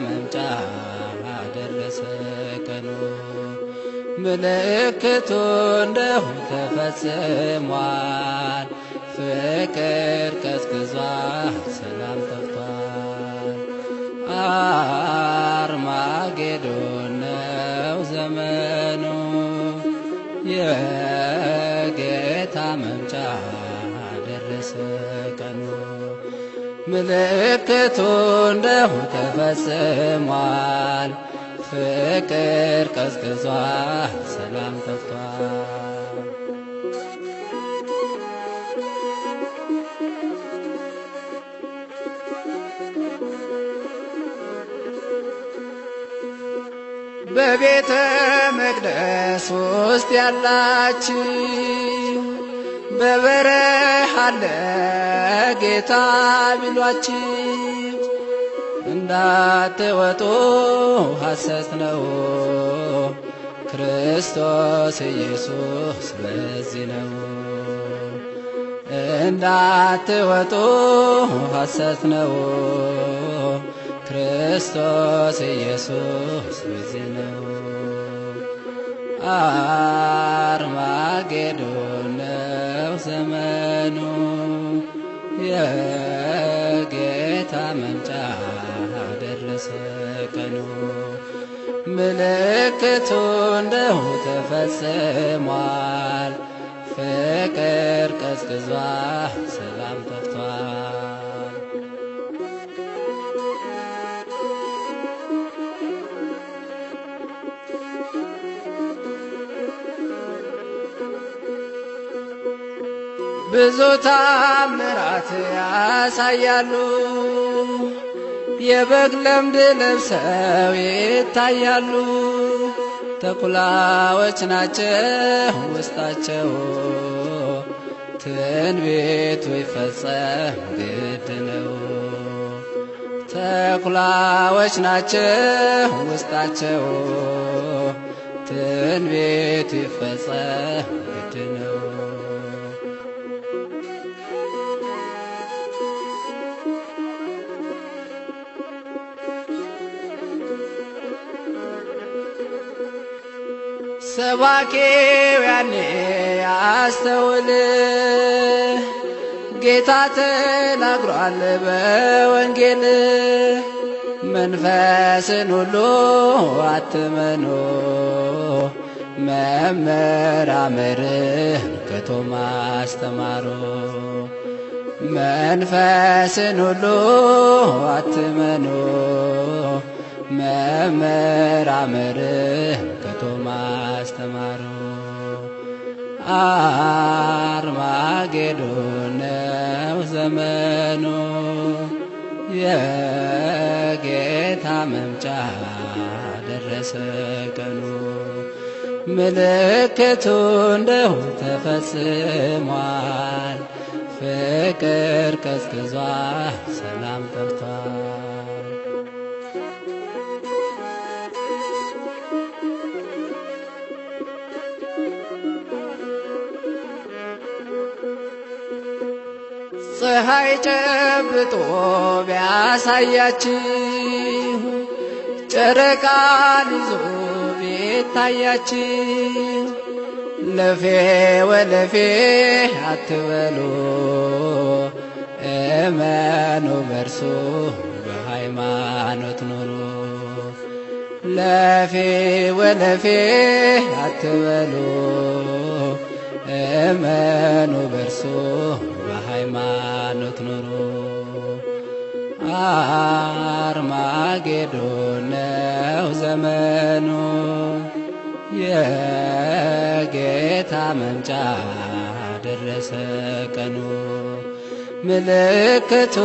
መምጫ ደረሰ ቀኑ ምልክቱ እንደሁ ተፈጽሟል ፍቅር ቀዝቅዟል ሰላም ጠፍቷል አርማጌዶን ነው ዘመኑ የጌታ መምጫ ደረሰ ቀኑ ምልክቱ እንደሁ ተፈጽሟል ፍቅር ቀዝቅዟል ሰላም ጠፍቷል በቤተ መቅደስ ውስጥ ያላችሁ በበረሃ አለ ጌታ ቢሏችሁ እንዳትወጡ ሐሰት ነው ክርስቶስ ኢየሱስ በዚህ ነው እንዳትወጡ ሐሰት ነው ክርስቶስ ኢየሱስ በዚህ ነው አርማጌዶን ነው ዘመኑ የጌታ መምጫ ደረሰ ቀኑ ምልክቱ እንደሁ ተፈጽሟል ፍቅር ቀዝቅዟል ሰላም ጠፍቷል ብዙ ታምራት ያሳያሉ የበግ ለምድ ለብሰው ይታያሉ ተኩላዎች ናቸው ውስጣቸው ትንቢቱ ይፈጸም ግድ ነው ተኩላዎች ናቸው ውስጣቸው ትንቢቱ ይፈጸም ግድ ነው ሰባኪው ያኔ ያስተውል ጌታ ተናግሯል በወንጌል መንፈስን ሁሉ አትመኑ መመራመርን ከቶ ማስተማሩ መንፈስን ሁሉ አትመኑ መመራመርን ከቶ ማስተማሩ አርማጌዶን ነው ዘመኑ የጌታ መምጫ ደረሰ ቀኑ ምልክቱ እንደሁ ተፈጽሟል ፍቅር ቀዝቅዟል ሰላም ጠፍቷል ፀሐይ ጨብጦ ቢያሳያችሁ ጨረቃን ይዞ ቢታያችሁ ለፌ ወለፌ አትበሉ እመኑ በርሱ በሃይማኖት ኑሩ ለፌ ወለፌ አትበሉ እመኑ በርሱ በሃይማኖት ኑሩ አርማጌዶን ነው ዘመኑ የጌታ መምጫ ደረሰ ቀኑ ምልክቱ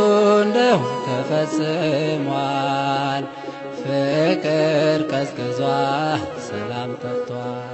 እንደሁ ተፈጽሟል ፍቅር ቀዝቅዟል ሰላም ጠፍቷል